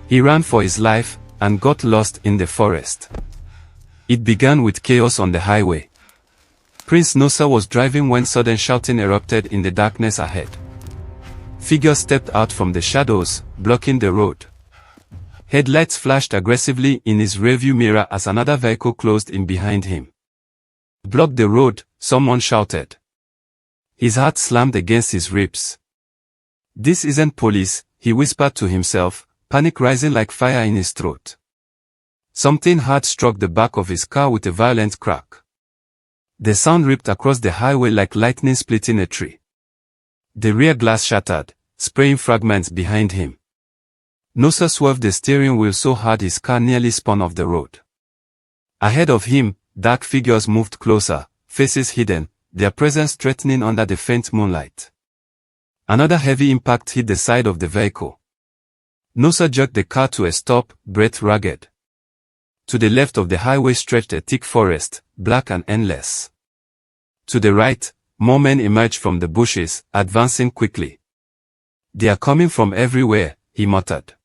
He ran for his life and got lost in the forest. It began with chaos on the highway. Prince Nosa was driving when sudden shouting erupted in the darkness ahead. Figures stepped out from the shadows, blocking the road. Headlights flashed aggressively in his rearview mirror as another vehicle closed in behind him. "Block the road," someone shouted. His heart slammed against his ribs. "This isn't police," he whispered to himself, panic rising like fire in his throat. Something hard struck the back of his car with a violent crack. The sound ripped across the highway like lightning splitting a tree. The rear glass shattered, spraying fragments behind him. Nosa swerved the steering wheel so hard his car nearly spun off the road. Ahead of him, dark figures moved closer, faces hidden, their presence threatening under the faint moonlight. Another heavy impact hit the side of the vehicle. Nosa jerked the car to a stop, breath ragged. To the left of the highway stretched a thick forest, black and endless. To the right, more men emerged from the bushes, advancing quickly. "They are coming from everywhere," he muttered.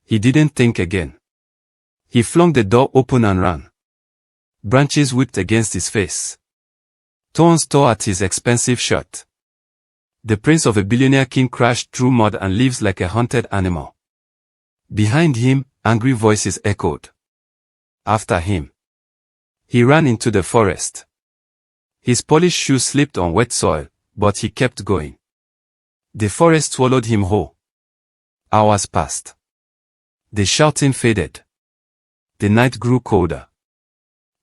He didn't think again. He flung the door open and ran. Branches whipped against his face. Thorns tore at his expensive shirt. The prince of a billionaire king crashed through mud and leaves like a hunted animal. Behind him, angry voices echoed. After him. He ran into the forest. His polished shoes slipped on wet soil, but he kept going. The forest swallowed him whole. Hours passed. The shouting faded. The night grew colder.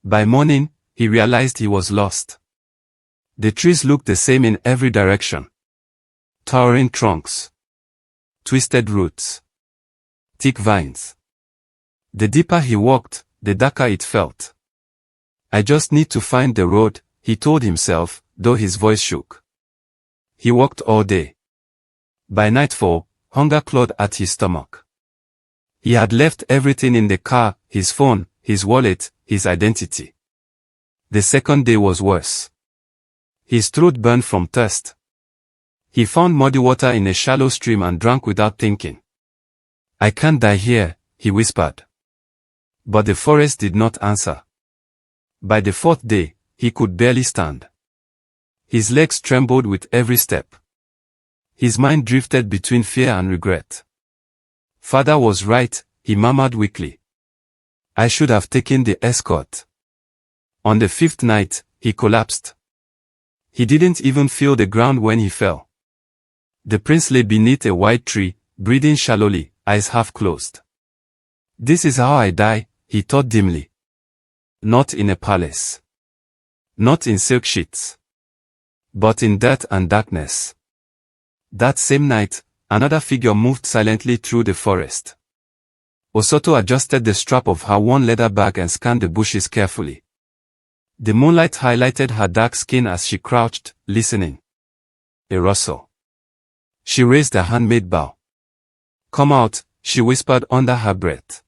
By morning, he realized he was lost. The trees looked the same in every direction. Towering trunks. Twisted roots. Thick vines. The deeper he walked, the darker it felt. "I just need to find the road," he told himself, though his voice shook. He walked all day. By nightfall, hunger clawed at his stomach. He had left everything in the car, his phone, his wallet, his identity. The second day was worse. His throat burned from thirst. He found muddy water in a shallow stream and drank without thinking. "I can't die here," he whispered. But the forest did not answer. By the fourth day, he could barely stand. His legs trembled with every step. His mind drifted between fear and regret. "Father was right," he murmured weakly. "I should have taken the escort." On the fifth night, he collapsed. He didn't even feel the ground when he fell. The prince lay beneath a wide tree, breathing shallowly, eyes half closed. "This is how I die," he thought dimly. Not in a palace. Not in silk sheets. But in dirt and darkness. That same night, another figure moved silently through the forest. Osato adjusted the strap of her worn leather bag and scanned the bushes carefully. The moonlight highlighted her dark skin as she crouched, listening. A rustle. She raised a handmade bow. "Come out," she whispered under her breath.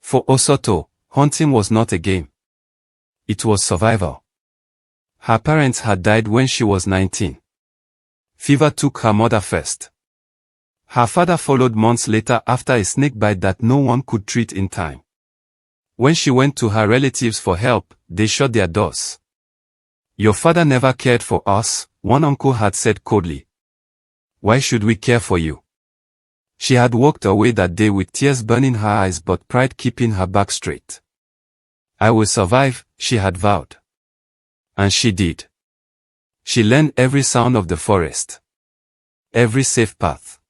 For Osato, hunting was not a game. It was survival. Her parents had died when she was 19. Fever took her mother first. Her father followed months later after a snake bite that no one could treat in time. When she went to her relatives for help, they shut their doors. "Your father never cared for us," one uncle had said coldly. "Why should we care for you?" She had walked away that day with tears burning her eyes but pride keeping her back straight. "I will survive," she had vowed. And she did. She learned every sound of the forest. Every safe path.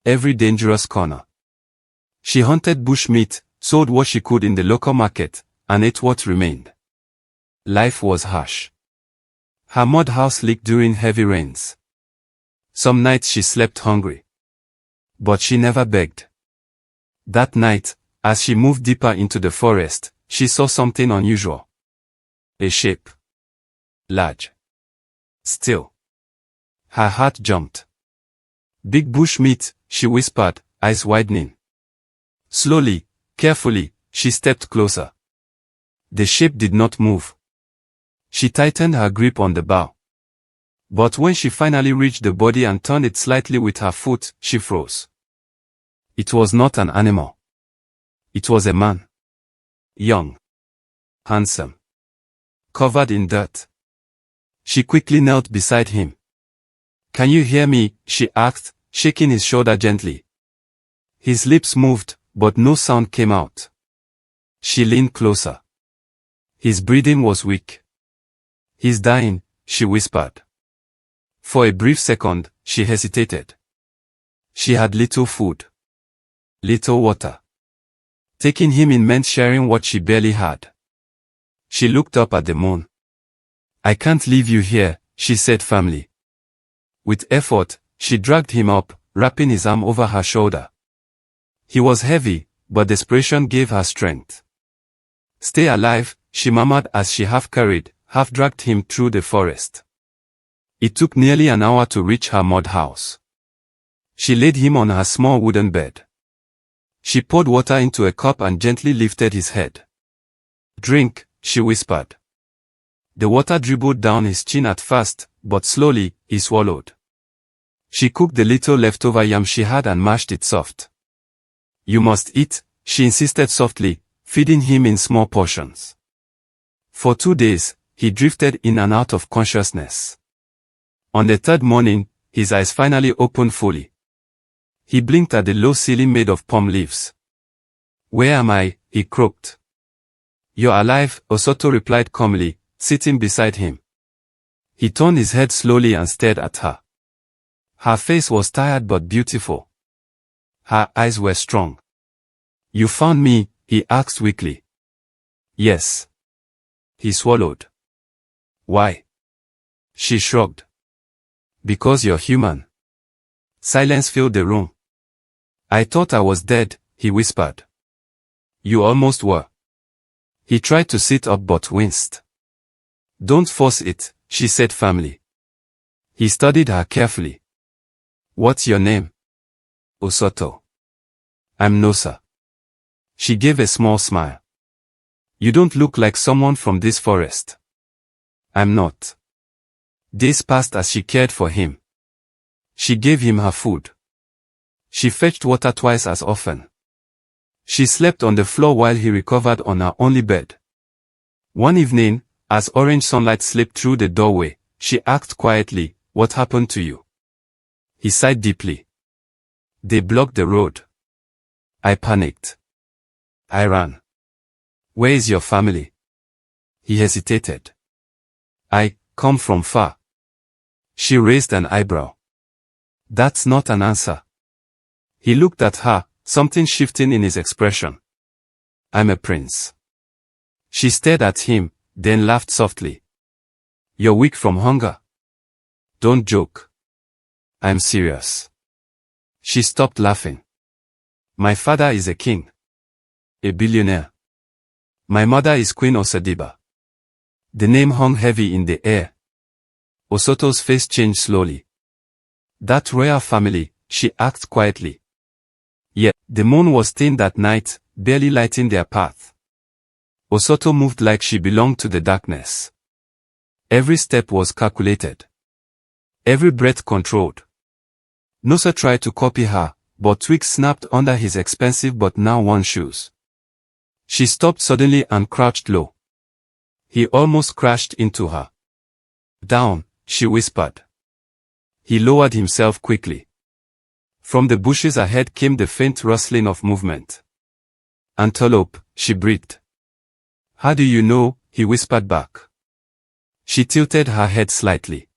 Every dangerous corner. She hunted bush meat, sold what she could in the local market, and ate what remained. Life was harsh. Her mud house leaked during heavy rains. Some nights she slept hungry. But she never begged. That night, as she moved deeper into the forest, she saw something unusual. A shape. Large. Still. Her heart jumped. "Big bush meat," she whispered, eyes widening. Slowly, carefully, she stepped closer. The shape did not move. She tightened her grip on the bough. But when she finally reached the body and turned it slightly with her foot, she froze. It was not an animal. It was a man. Young. Handsome. Covered in dirt. She quickly knelt beside him. "Can you hear me?" she asked, shaking his shoulder gently. His lips moved, but no sound came out. She leaned closer. His breathing was weak. "He's dying," she whispered. For a brief second, she hesitated. She had little food. Little water. Taking him in meant sharing what she barely had. She looked up at the moon. "I can't leave you here," she said firmly. With effort, she dragged him up, wrapping his arm over her shoulder. He was heavy, but desperation gave her strength. "Stay alive," she murmured as she half-carried, half-dragged him through the forest. It took nearly an hour to reach her mud house. She laid him on her small wooden bed. She poured water into a cup and gently lifted his head. "Drink," she whispered. The water dribbled down his chin at first, but slowly, he swallowed. She cooked the little leftover yam she had and mashed it soft. "You must eat," she insisted softly, feeding him in small portions. For 2 days, he drifted in and out of consciousness. On the third morning, his eyes finally opened fully. He blinked at the low ceiling made of palm leaves. "Where am I?" he croaked. "You're alive," Osato replied calmly, sitting beside him. He turned his head slowly and stared at her. Her face was tired but beautiful. Her eyes were strong. "You found me?" he asked weakly. "Yes." He swallowed. "Why?" She shrugged. "Because you're human." Silence filled the room. "I thought I was dead," he whispered. "You almost were." He tried to sit up but winced. "Don't force it," she said firmly. He studied her carefully. "What's your name?" "Osato." "I'm Nosa." She gave a small smile. "You don't look like someone from this forest." "I'm not." Days passed as she cared for him. She gave him her food. She fetched water twice as often. She slept on the floor while he recovered on her only bed. One evening, as orange sunlight slipped through the doorway, she asked quietly, "What happened to you?" He sighed deeply. "They blocked the road. I panicked. I ran." "Where is your family?" He hesitated. "I come from far." She raised an eyebrow. "That's not an answer." He looked at her, something shifting in his expression. "I'm a prince." She stared at him, then laughed softly. "You're weak from hunger." "Don't joke." "I'm serious." She stopped laughing. "My father is a king. A billionaire. My mother is Queen Osadiba." The name hung heavy in the air. Osato's face changed slowly. "That royal family," she asked quietly. Yet, the moon was thin that night, barely lighting their path. Osato moved like she belonged to the darkness. Every step was calculated. Every breath controlled. Nosa tried to copy her, but twigs snapped under his expensive but now worn shoes. She stopped suddenly and crouched low. He almost crashed into her. "Down," she whispered. He lowered himself quickly. From the bushes ahead came the faint rustling of movement. "Antelope," she breathed. "How do you know?" he whispered back. She tilted her head slightly.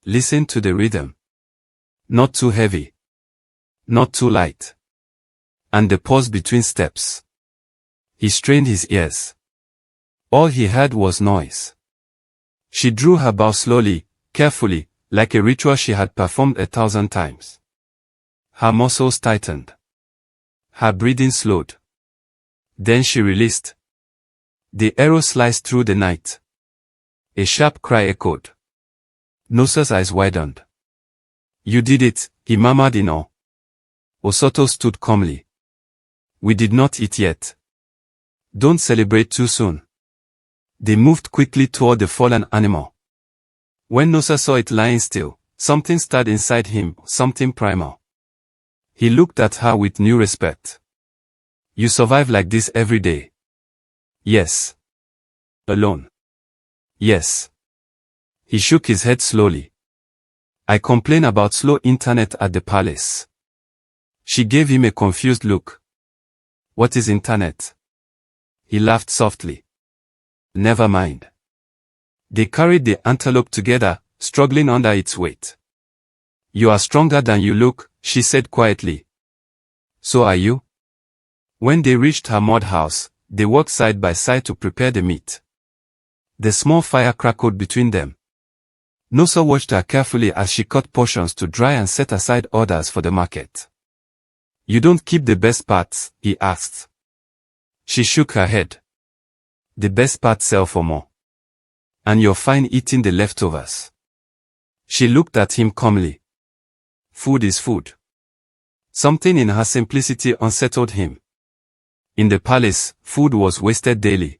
"Listen to the rhythm. Not too heavy. Not too light." And the pause between steps. He strained his ears. All he heard was noise. She drew her bow slowly, carefully, like a ritual she had performed 1,000 times. Her muscles tightened. Her breathing slowed. Then she released. The arrow sliced through the night. A sharp cry echoed. Nosa's eyes widened. "You did it," he murmured in awe. Osato stood calmly. "We did not eat yet. Don't celebrate too soon." They moved quickly toward the fallen animal. When Nosa saw it lying still, something stirred inside him, something primal. He looked at her with new respect. You survive like this every day? Yes. Alone? Yes. He shook his head slowly. I complain about slow internet at the palace. She gave him a confused look. What is internet? He laughed softly. Never mind. They carried the antelope together, struggling under its weight. You are stronger than you look, she said quietly. So are you? When they reached her mud house, they walked side by side to prepare the meat. The small fire crackled between them. Nosa watched her carefully as she cut portions to dry and set aside others for the market. You don't keep the best parts? He asked. She shook her head. The best parts sell for more. And you're fine eating the leftovers. She looked at him calmly. Food is food. Something in her simplicity unsettled him. In the palace, food was wasted daily.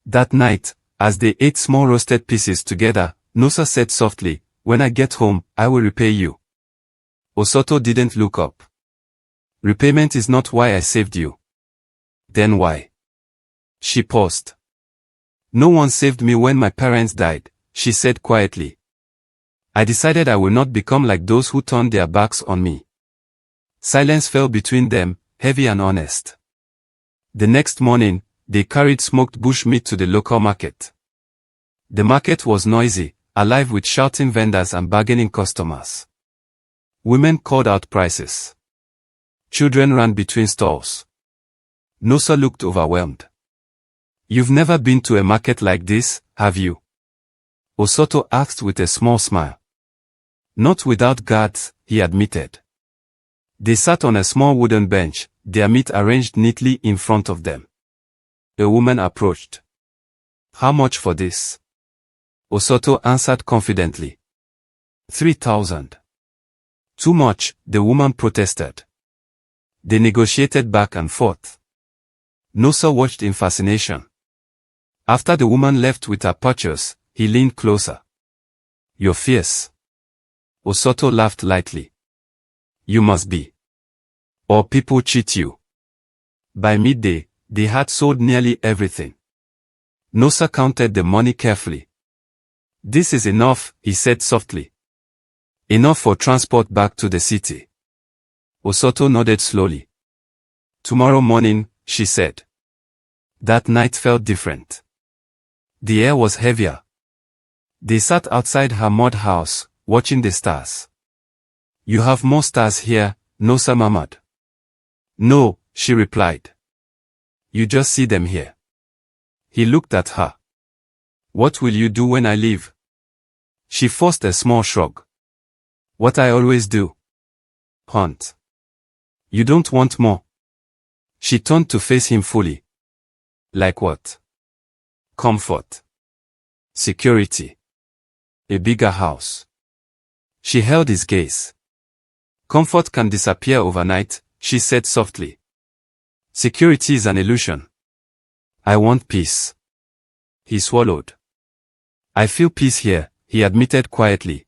That night, as they ate small roasted pieces together, Nosa said softly, when I get home, I will repay you. Osato didn't look up. Repayment is not why I saved you. Then why? She paused. No one saved me when my parents died, she said quietly. I decided I will not become like those who turned their backs on me. Silence fell between them, heavy and honest. The next morning, they carried smoked bush meat to the local market. The market was noisy, alive with shouting vendors and bargaining customers. Women called out prices. Children ran between stalls. Nosa looked overwhelmed. You've never been to a market like this, have you? Osato asked with a small smile. Not without guards, he admitted. They sat on a small wooden bench, their meat arranged neatly in front of them. A woman approached. How much for this? Osato answered confidently. 3,000. Too much, the woman protested. They negotiated back and forth. Nosa watched in fascination. After the woman left with her purchase, he leaned closer. You're fierce. Osato laughed lightly. You must be. Or people cheat you. By midday, they had sold nearly everything. Nosa counted the money carefully. This is enough, he said softly. Enough for transport back to the city. Osato nodded slowly. Tomorrow morning, she said. That night felt different. The air was heavier. They sat outside her mud house, watching the stars. You have more stars here, Nosa murmured. No, she replied. You just see them here. He looked at her. What will you do when I leave? She forced a small shrug. What I always do. Hunt. You don't want more? She turned to face him fully. Like what? Comfort. Security. A bigger house. She held his gaze. Comfort can disappear overnight, she said softly. Security is an illusion. I want peace. He swallowed. I feel peace here, he admitted quietly.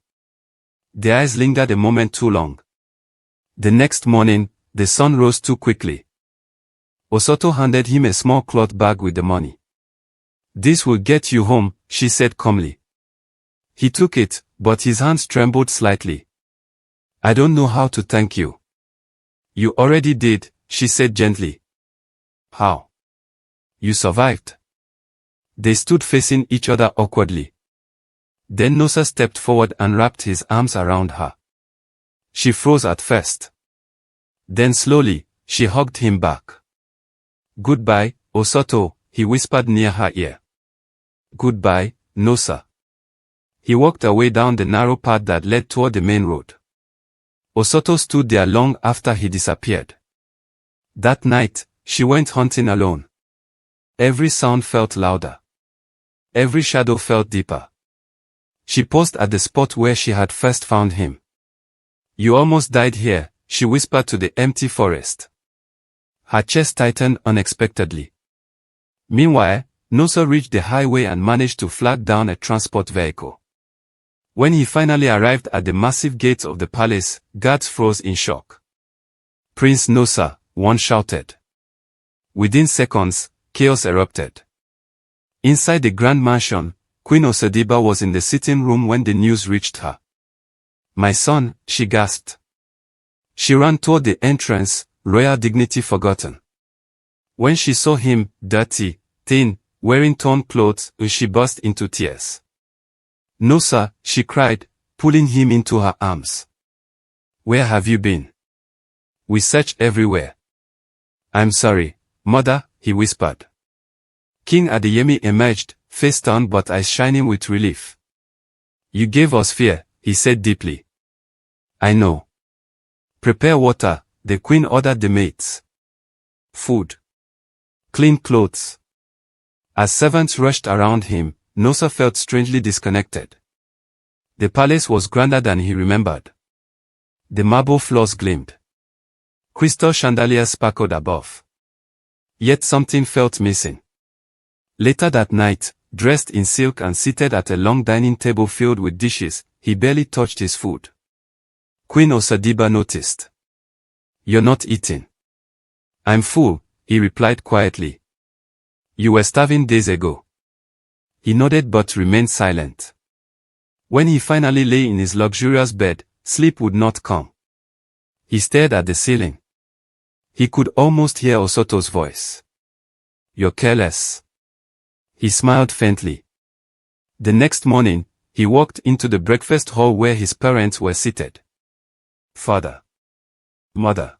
Their eyes lingered a moment too long. The next morning, the sun rose too quickly. Osato handed him a small cloth bag with the money. This will get you home, she said calmly. He took it, but his hands trembled slightly. I don't know how to thank you. You already did, she said gently. How? You survived. They stood facing each other awkwardly. Then Nosa stepped forward and wrapped his arms around her. She froze at first. Then slowly, she hugged him back. Goodbye, Osato, he whispered near her ear. Goodbye, Nosa. He walked away down the narrow path that led toward the main road. Osato stood there long after he disappeared. That night, she went hunting alone. Every sound felt louder. Every shadow felt deeper. She paused at the spot where she had first found him. You almost died here, she whispered to the empty forest. Her chest tightened unexpectedly. Meanwhile, Nosa reached the highway and managed to flag down a transport vehicle. When he finally arrived at the massive gates of the palace, guards froze in shock. Prince Nosa, one shouted. Within seconds, chaos erupted. Inside the grand mansion, Queen Osato was in the sitting room when the news reached her. "My son," she gasped. She ran toward the entrance, royal dignity forgotten. When she saw him, dirty, thin, wearing torn clothes, she burst into tears. "Nosa," she cried, pulling him into her arms. "Where have you been? We searched everywhere." "I'm sorry, mother," he whispered. King Adeyemi emerged, face down but eyes shining with relief. "You gave us fear," he said deeply. "I know. Prepare water," the queen ordered the maids. "Food. Clean clothes." As servants rushed around him, Nosa felt strangely disconnected. The palace was grander than he remembered. The marble floors gleamed. Crystal chandeliers sparkled above. Yet something felt missing. Later that night, dressed in silk and seated at a long dining table filled with dishes, he barely touched his food. Queen Osato noticed. "You're not eating." "I'm full," he replied quietly. "You were starving days ago." He nodded but remained silent. When he finally lay in his luxurious bed, sleep would not come. He stared at the ceiling. He could almost hear Osato's voice. "You're careless." He smiled faintly. The next morning, he walked into the breakfast hall where his parents were seated. "Father. Mother.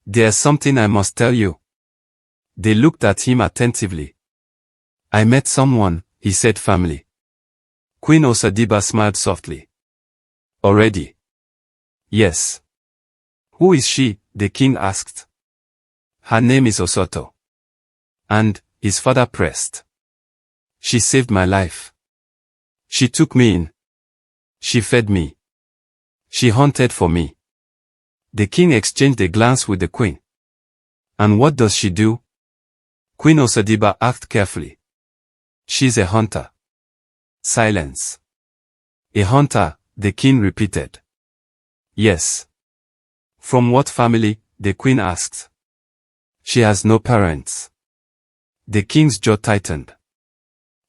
There's something I must tell you." They looked at him attentively. "I met someone," he said firmly. Queen Osato smiled softly. "Already?" "Yes." "Who is she?" the king asked. "Her name is Osato." "And," his father pressed. "She saved my life. She took me in. She fed me. She hunted for me." The king exchanged a glance with the queen. "And what does she do?" Queen Osato asked carefully. "She's a hunter." Silence. "A hunter," the king repeated. "Yes." "From what family?" the queen asked. "She has no parents." The king's jaw tightened.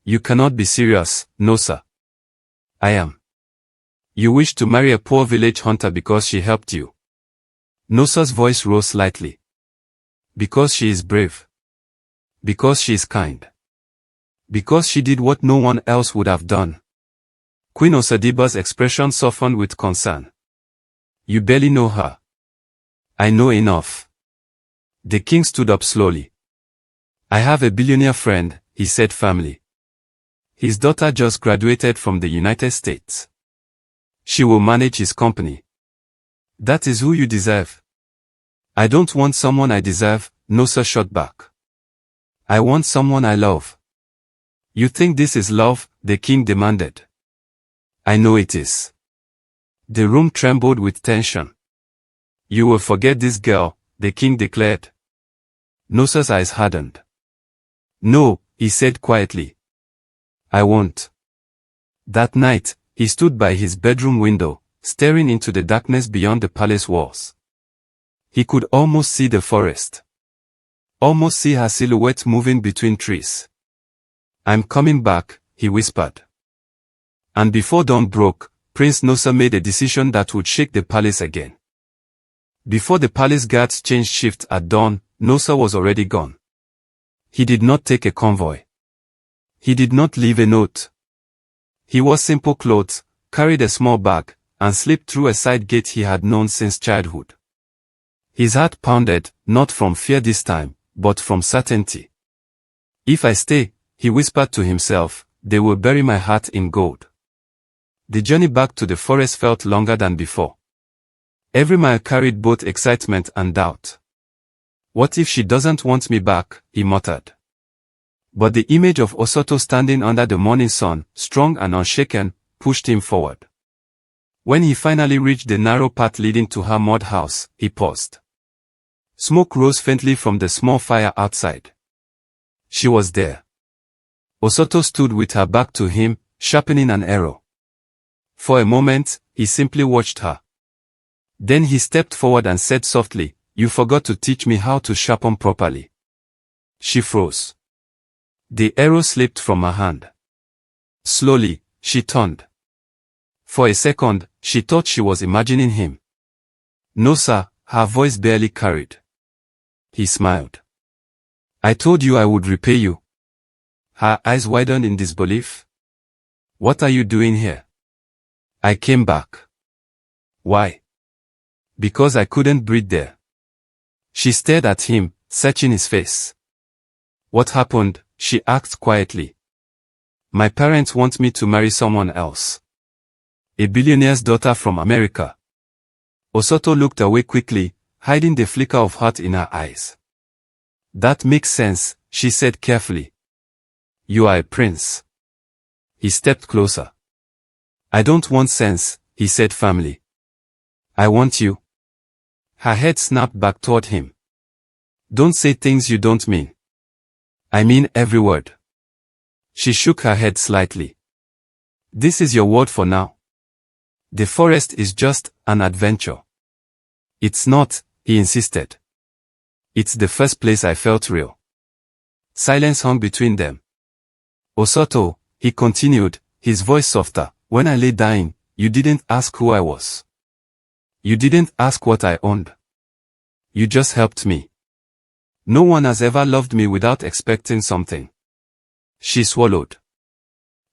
"You cannot be serious, Nosa." "I am." "You wish to marry a poor village hunter because she helped you?" Nosa's voice rose slightly. "Because she is brave. Because she is kind. Because she did what no one else would have done." Queen Osato's expression softened with concern. "You barely know her." "I know enough." The king stood up slowly. "I have a billionaire friend," he said firmly. "His daughter just graduated from the United States. She will manage his company. That is who you deserve." "I don't want someone I deserve," Nosa shot back. "I want someone I love." "You think this is love?" the king demanded. "I know it is." The room trembled with tension. "You will forget this girl," the king declared. Nosa's eyes hardened. "No," he said quietly. "I won't." That night, he stood by his bedroom window, staring into the darkness beyond the palace walls. He could almost see the forest. Almost see her silhouette moving between trees. "I'm coming back," he whispered. And before dawn broke, Prince Nosa made a decision that would shake the palace again. Before the palace guards changed shift at dawn, Nosa was already gone. He did not take a convoy. He did not leave a note. He wore simple clothes, carried a small bag, and slipped through a side gate he had known since childhood. His heart pounded, not from fear this time, but from certainty. "If I stay," he whispered to himself, "they will bury my heart in gold." The journey back to the forest felt longer than before. Every mile carried both excitement and doubt. "What if she doesn't want me back?" he muttered. But the image of Osato standing under the morning sun, strong and unshaken, pushed him forward. When he finally reached the narrow path leading to her mud house, he paused. Smoke rose faintly from the small fire outside. She was there. Osato stood with her back to him, sharpening an arrow. For a moment, he simply watched her. Then he stepped forward and said softly, You forgot to teach me how to sharpen properly. She froze. The arrow slipped from her hand. Slowly, she turned. For a second, she thought she was imagining him. Nosa, her voice barely carried. He smiled. I told you I would repay you. Her eyes widened in disbelief. What are you doing here? I came back. Why? Because I couldn't breathe there. She stared at him, searching his face. What happened? She asked quietly. My parents want me to marry someone else. A billionaire's daughter from America. Osato looked away quickly, hiding the flicker of hurt in her eyes. That makes sense, she said carefully. You are a prince. He stepped closer. I don't want sense, he said firmly. I want you. Her head snapped back toward him. Don't say things you don't mean. I mean every word. She shook her head slightly. This is your word for now. The forest is just an adventure. It's not, he insisted. It's the first place I felt real. Silence hung between them. Osato, he continued, his voice softer, when I lay dying, you didn't ask who I was. You didn't ask what I owned. You just helped me. No one has ever loved me without expecting something. She swallowed.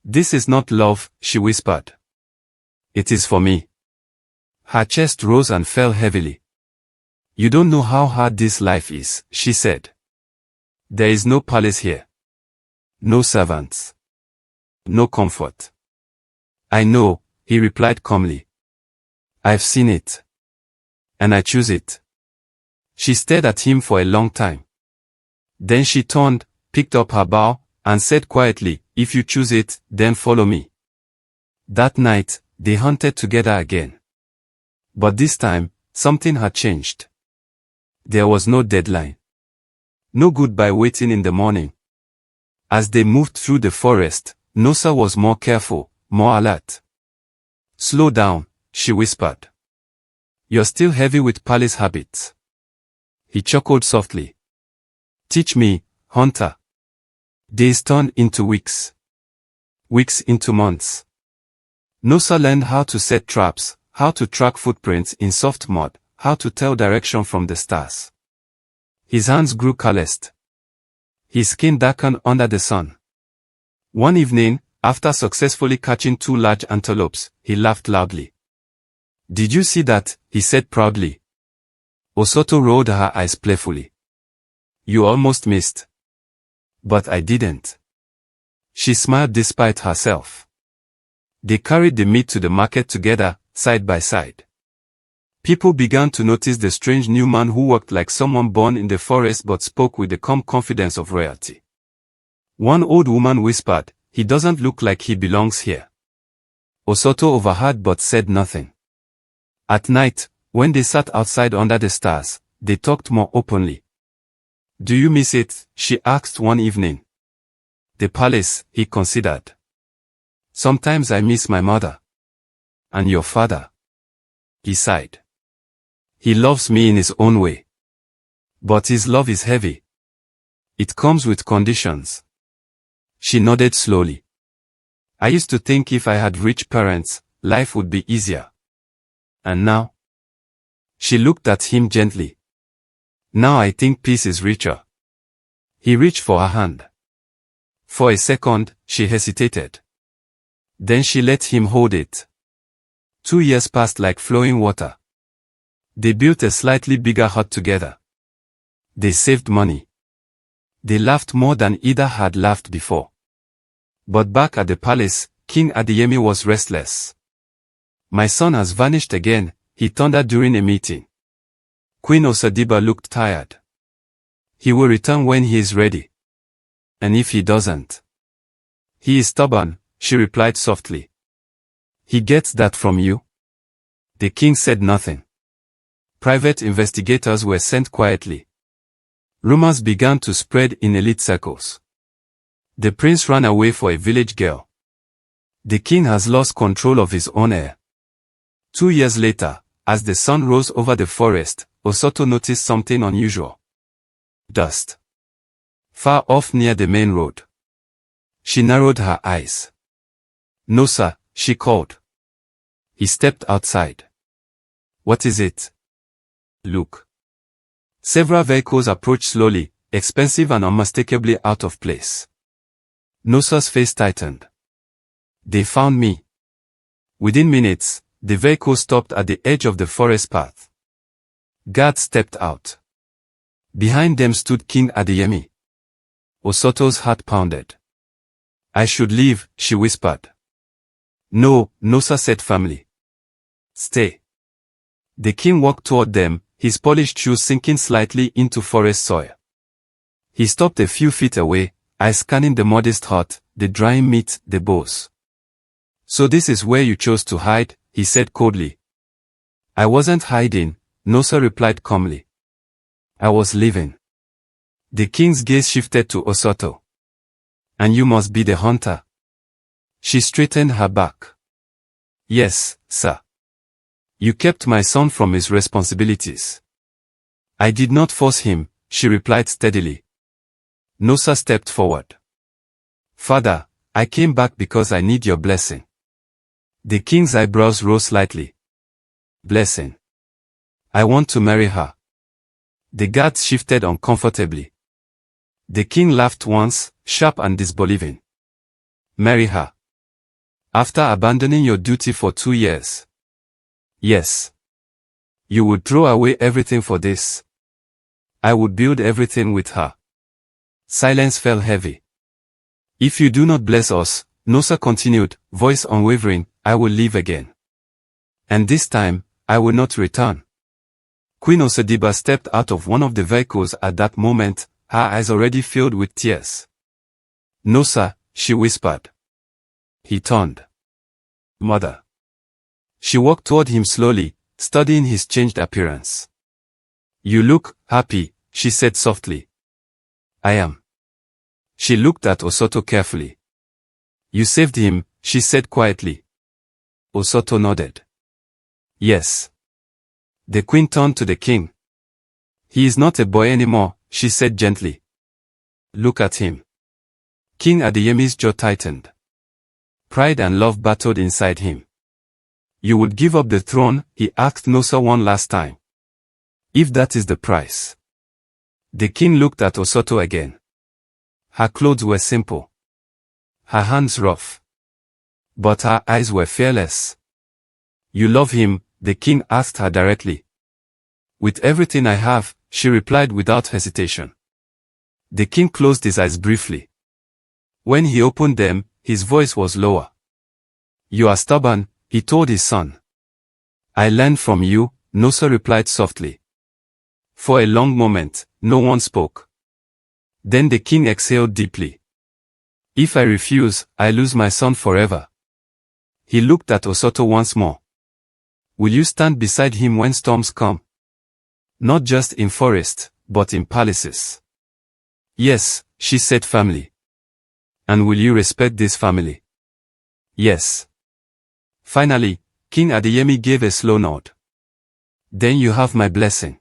This is not love, she whispered. It is for me. Her chest rose and fell heavily. You don't know how hard this life is, she said. There is no palace here. No servants. No comfort. I know, he replied calmly. I've seen it. And I choose it. She stared at him for a long time. Then she turned, picked up her bow, and said quietly, if you choose it, then follow me. That night, they hunted together again. But this time, something had changed. There was no deadline. No goodbye waiting in the morning. As they moved through the forest, Nosa was more careful, more alert. Slow down, she whispered. You're still heavy with palace habits. He chuckled softly. Teach me, hunter. Days turned into weeks. Weeks into months. Nosa learned how to set traps, how to track footprints in soft mud, how to tell direction from the stars. His hands grew calloused. His skin darkened under the sun. One evening, after successfully catching 2 large antelopes, he laughed loudly. Did you see that? He said proudly. Osato rolled her eyes playfully. You almost missed. But I didn't. She smiled despite herself. They carried the meat to the market together, side by side. People began to notice the strange new man who walked like someone born in the forest but spoke with the calm confidence of royalty. One old woman whispered, he doesn't look like he belongs here. Osato overheard but said nothing. At night, when they sat outside under the stars, they talked more openly. Do you miss it? She asked one evening. The palace, he considered. Sometimes I miss my mother. And your father. He sighed. He loves me in his own way. But his love is heavy. It comes with conditions. She nodded slowly. I used to think if I had rich parents, life would be easier. And now? She looked at him gently. Now I think peace is richer. He reached for her hand. For a second, she hesitated. Then she let him hold it. 2 years passed like flowing water. They built a slightly bigger hut together. They saved money. They laughed more than either had laughed before. But back at the palace, King Adeyemi was restless. My son has vanished again, he thundered during a meeting. Queen Osadiba looked tired. He will return when he is ready. And if he doesn't? He is stubborn, she replied softly. He gets that from you? The king said nothing. Private investigators were sent quietly. Rumors began to spread in elite circles. The prince ran away for a village girl. The king has lost control of his own heir. 2 years later, as the sun rose over the forest, Osato noticed something unusual. Dust. Far off near the main road. She narrowed her eyes. "Nosa," she called. He stepped outside. "What is it?" "Look." Several vehicles approached slowly, expensive and unmistakably out of place. Nosa's face tightened. "They found me." Within minutes, the vehicle stopped at the edge of the forest path. Guards stepped out. Behind them stood King Adeyemi. Osato's heart pounded. "I should leave," she whispered. "No," Nosa said firmly. "Stay." The king walked toward them, his polished shoes sinking slightly into forest soil. He stopped a few feet away, eyes scanning the modest hut, the drying meat, the bows. "So this is where you chose to hide?" he said coldly. "I wasn't hiding," Nosa replied calmly. "I was leaving." The king's gaze shifted to Osato. "And you must be the hunter." She straightened her back. "Yes, sir. You kept my son from his responsibilities." "I did not force him," she replied steadily. Nosa stepped forward. "Father, I came back because I need your blessing." The king's eyebrows rose slightly. "Blessing? I want to marry her." The guards shifted uncomfortably. The king laughed once, sharp and disbelieving. "Marry her? After abandoning your duty for 2 years? Yes. You would throw away everything for this?" "I would build everything with her." Silence fell heavy. "If you do not bless us," Nosa continued, voice unwavering, "I will leave again. And this time, I will not return." Queen Osadiba stepped out of one of the vehicles at that moment, her eyes already filled with tears. "Nosa," she whispered. He turned. "Mother." She walked toward him slowly, studying his changed appearance. "You look happy," she said softly. "I am." She looked at Osato carefully. "You saved him," she said quietly. Osato nodded. "Yes." The queen turned to the king. "He is not a boy anymore," she said gently. "Look at him." King Adeyemi's jaw tightened. Pride and love battled inside him. "You would give up the throne?" he asked Nosa one last time. "If that is the price." The king looked at Osato again. Her clothes were simple. Her hands rough. But her eyes were fearless. "You love him?" the king asked her directly. "With everything I have," she replied without hesitation. The king closed his eyes briefly. When he opened them, his voice was lower. "You are stubborn," he told his son. "I learned from you," Nosa replied softly. For a long moment, no one spoke. Then the king exhaled deeply. "If I refuse, I lose my son forever." He looked at Osato once more. "Will you stand beside him when storms come? Not just in forest, but in palaces?" "Yes," she said firmly. "And will you respect this family?" "Yes." Finally, King Adeyemi gave a slow nod. "Then you have my blessing."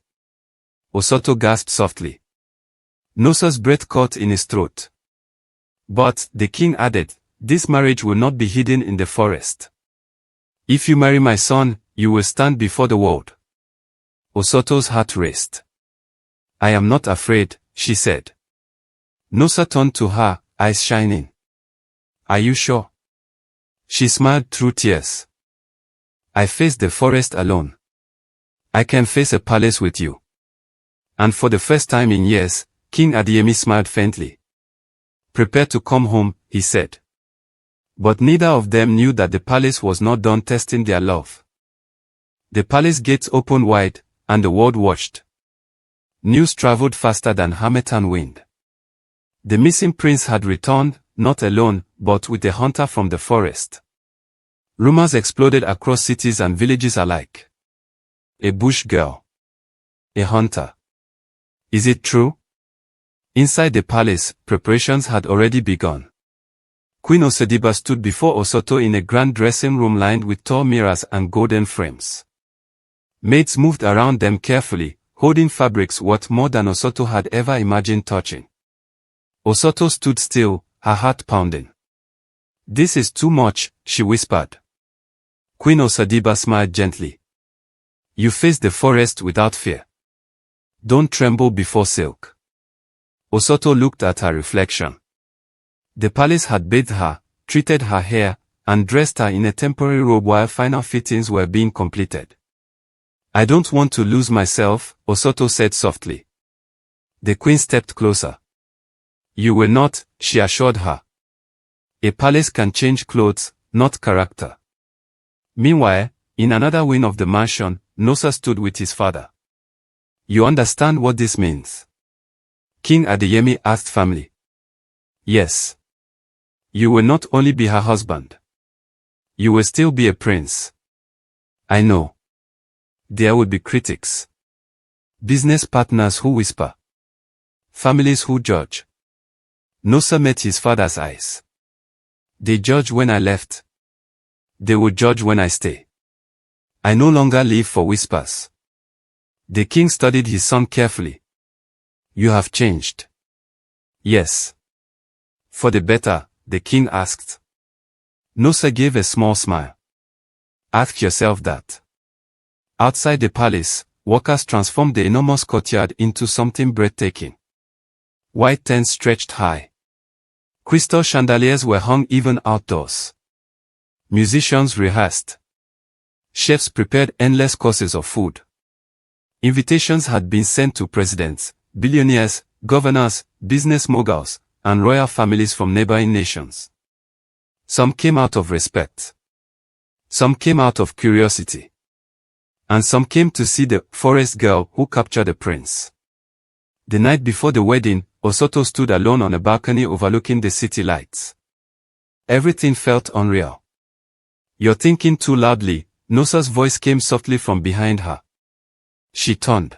Osato gasped softly. Nosa's breath caught in his throat. "But," the king added, "this marriage will not be hidden in the forest. If you marry my son, you will stand before the world." Osato's heart raced. "I am not afraid," she said. Nosa turned to her, eyes shining. "Are you sure?" She smiled through tears. "I faced the forest alone. I can face a palace with you." And for the first time in years, King Adeyemi smiled faintly. "Prepare to come home," he said. But neither of them knew that the palace was not done testing their love. The palace gates opened wide, and the world watched. News traveled faster than harmattan wind. The missing prince had returned, not alone, but with a hunter from the forest. Rumors exploded across cities and villages alike. A bush girl. A hunter. Is it true? Inside the palace, preparations had already begun. Queen Osadiba stood before Osato in a grand dressing room lined with tall mirrors and golden frames. Maids moved around them carefully, holding fabrics worth more than Osato had ever imagined touching. Osato stood still, her heart pounding. "This is too much," she whispered. Queen Osadiba smiled gently. "You face the forest without fear. Don't tremble before silk." Osato looked at her reflection. The palace had bathed her, treated her hair, and dressed her in a temporary robe while final fittings were being completed. "I don't want to lose myself," Osato said softly. The queen stepped closer. "You will not," she assured her. "A palace can change clothes, not character." Meanwhile, in another wing of the mansion, Nosa stood with his father. "You understand what this means?" King Adeyemi asked family. "Yes. You will not only be her husband. You will still be a prince." "I know. There will be critics. Business partners who whisper. Families who judge." Nosa met his father's eyes. "They judge when I left. They will judge when I stay. I no longer live for whispers." The king studied his son carefully. "You have changed." "Yes." "For the better?" the king asked. Nosa gave a small smile. "Ask yourself that." Outside the palace, workers transformed the enormous courtyard into something breathtaking. White tents stretched high. Crystal chandeliers were hung even outdoors. Musicians rehearsed. Chefs prepared endless courses of food. Invitations had been sent to presidents, billionaires, governors, business moguls, and royal families from neighboring nations. Some came out of respect. Some came out of curiosity. And some came to see the forest girl who captured the prince. The night before the wedding, Osato stood alone on a balcony overlooking the city lights. Everything felt unreal. "You're thinking too loudly," Nosa's voice came softly from behind her. She turned.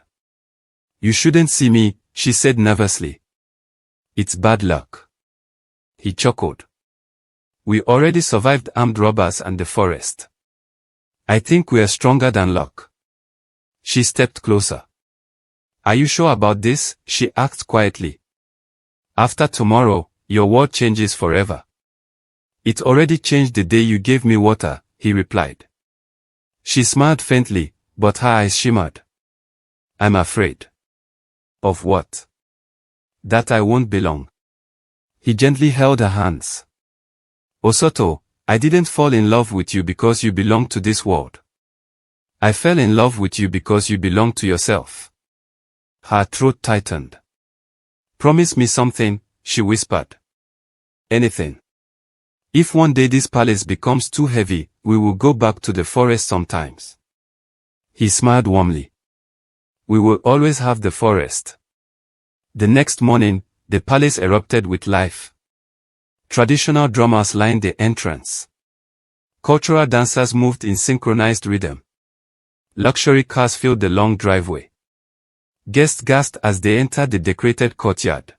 "You shouldn't see me," she said nervously. "It's bad luck." He chuckled. "We already survived armed robbers and the forest. I think we are stronger than luck." She stepped closer. "Are you sure about this?" she asked quietly. "After tomorrow, your world changes forever." "It already changed the day you gave me water," he replied. She smiled faintly, but her eyes shimmered. "I'm afraid." "Of what?" "That I won't belong." He gently held her hands. "Osato, I didn't fall in love with you because you belong to this world. I fell in love with you because you belong to yourself." Her throat tightened. "Promise me something," she whispered. "Anything. If one day this palace becomes too heavy, we will go back to the forest sometimes." He smiled warmly. "We will always have the forest." The next morning, the palace erupted with life. Traditional drummers lined the entrance. Cultural dancers moved in synchronized rhythm. Luxury cars filled the long driveway. Guests gasped as they entered the decorated courtyard.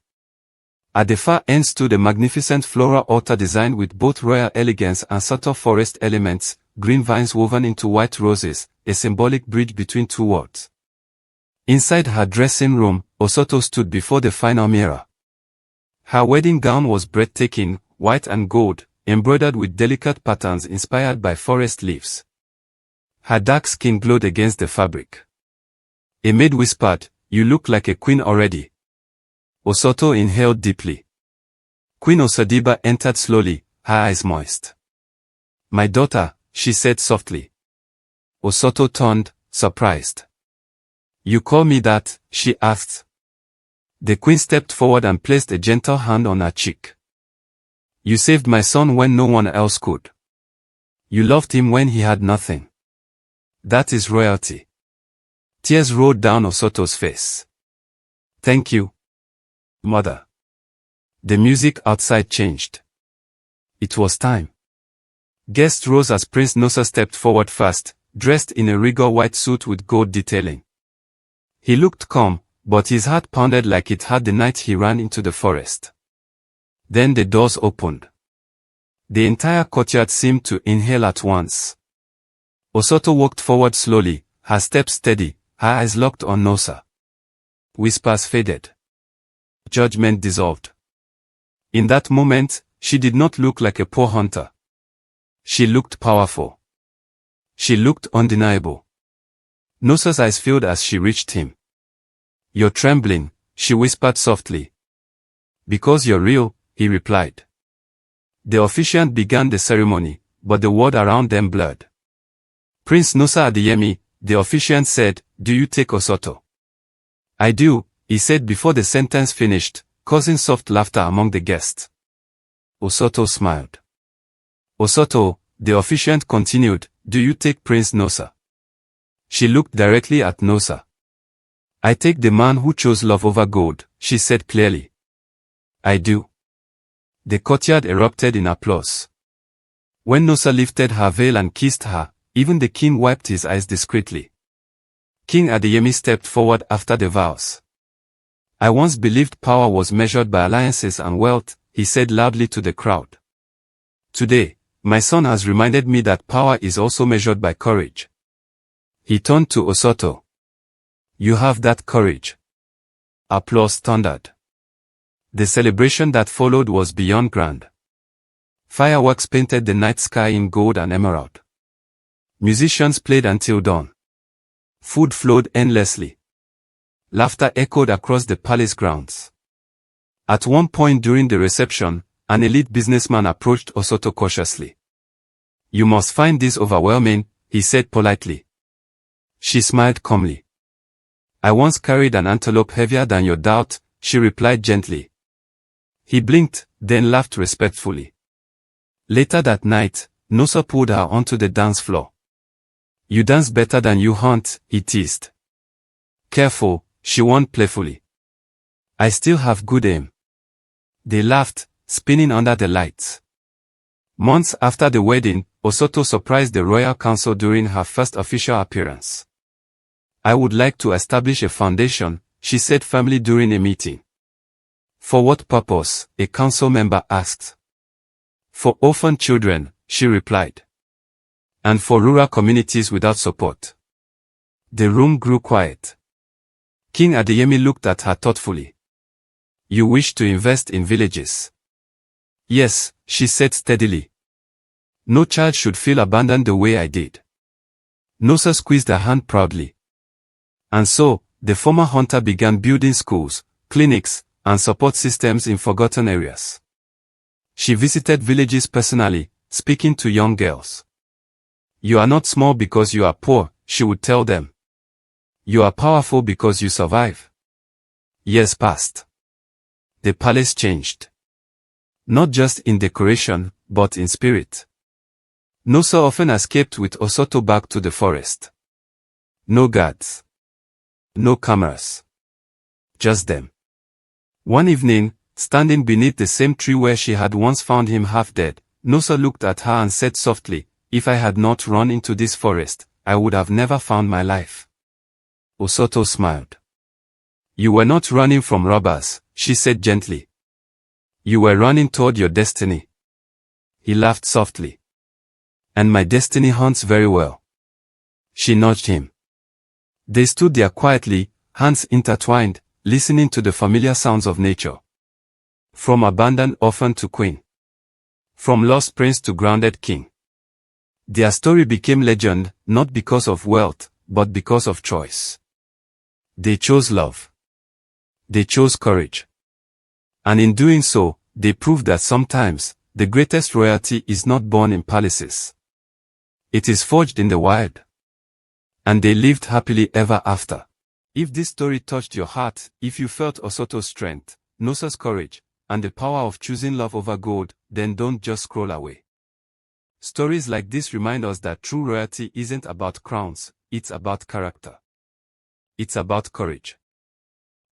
At the far end stood a magnificent floral altar designed with both royal elegance and subtle forest elements, green vines woven into white roses, a symbolic bridge between two worlds. Inside her dressing room, Osato stood before the final mirror. Her wedding gown was breathtaking, white and gold, embroidered with delicate patterns inspired by forest leaves. Her dark skin glowed against the fabric. A maid whispered, "You look like a queen already." Osato inhaled deeply. Queen Osadiba entered slowly, her eyes moist. "My daughter," she said softly. Osato turned, surprised. "You call me that?" she asked. The queen stepped forward and placed a gentle hand on her cheek. "You saved my son when no one else could. You loved him when he had nothing. That is royalty." Tears rolled down Osato's face. "Thank you, mother." The music outside changed. It was time. Guests rose as Prince Nosa stepped forward first, dressed in a regal white suit with gold detailing. He looked calm, but his heart pounded like it had the night he ran into the forest. Then the doors opened. The entire courtyard seemed to inhale at once. Osato walked forward slowly, her steps steady, her eyes locked on Nosa. Whispers faded. Judgment dissolved. In that moment, she did not look like a poor hunter. She looked powerful. She looked undeniable. Nosa's eyes filled as she reached him. "You're trembling," she whispered softly. "Because you're real," he replied. The officiant began the ceremony, but the world around them blurred. "Prince Nosa Adeyemi," the officiant said, "do you take Osato?" "I do," he said before the sentence finished, causing soft laughter among the guests. Osato smiled. "Osato," the officiant continued, "do you take Prince Nosa?" She looked directly at Nosa. "I take the man who chose love over gold," she said clearly. "I do." The courtyard erupted in applause. When Nosa lifted her veil and kissed her, even the king wiped his eyes discreetly. King Adeyemi stepped forward after the vows. "I once believed power was measured by alliances and wealth," he said loudly to the crowd. "Today, my son has reminded me that power is also measured by courage." He turned to Osato. "You have that courage." Applause thundered. The celebration that followed was beyond grand. Fireworks painted the night sky in gold and emerald. Musicians played until dawn. Food flowed endlessly. Laughter echoed across the palace grounds. At one point during the reception, an elite businessman approached Osato cautiously. "You must find this overwhelming," he said politely. She smiled calmly. "I once carried an antelope heavier than your doubt," she replied gently. He blinked, then laughed respectfully. Later that night, Nosa pulled her onto the dance floor. "You dance better than you hunt," he teased. "Careful," she warned playfully. "I still have good aim." They laughed, spinning under the lights. Months after the wedding, Osato surprised the royal council during her first official appearance. "I would like to establish a foundation," she said firmly during a meeting. "For what purpose?" a council member asked. "For orphan children," she replied. "And for rural communities without support." The room grew quiet. King Adeyemi looked at her thoughtfully. "You wish to invest in villages?" "Yes," she said steadily. "No child should feel abandoned the way I did." Nosa squeezed her hand proudly. And so, the former hunter began building schools, clinics, and support systems in forgotten areas. She visited villages personally, speaking to young girls. "You are not small because you are poor," she would tell them. "You are powerful because you survive." Years passed. The palace changed. Not just in decoration, but in spirit. Nosa often escaped with Osato back to the forest. No guards. No cameras. Just them. One evening, standing beneath the same tree where she had once found him half dead, Nosa looked at her and said softly, "If I had not run into this forest, I would have never found my life." Osato smiled. "You were not running from robbers," she said gently. "You were running toward your destiny." He laughed softly. "And my destiny hunts very well." She nudged him. They stood there quietly, hands intertwined, listening to the familiar sounds of nature. From abandoned orphan to queen. From lost prince to grounded king. Their story became legend, not because of wealth, but because of choice. They chose love. They chose courage. And in doing so, they proved that sometimes, the greatest royalty is not born in palaces. It is forged in the wild. And they lived happily ever after. If this story touched your heart, if you felt Osato's strength, Nosa's courage, and the power of choosing love over gold, then don't just scroll away. Stories like this remind us that true royalty isn't about crowns, it's about character. It's about courage.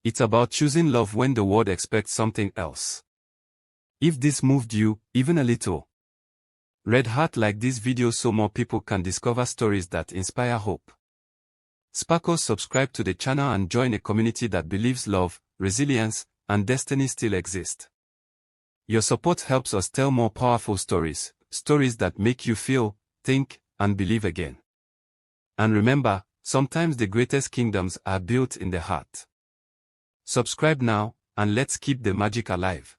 It's about choosing love when the world expects something else. If this moved you, even a little, red heart like this video so more people can discover stories that inspire hope. Sparkles, subscribe to the channel and join a community that believes love, resilience, and destiny still exist. Your support helps us tell more powerful stories, stories that make you feel, think, and believe again. And remember, sometimes the greatest kingdoms are built in the heart. Subscribe now, and let's keep the magic alive.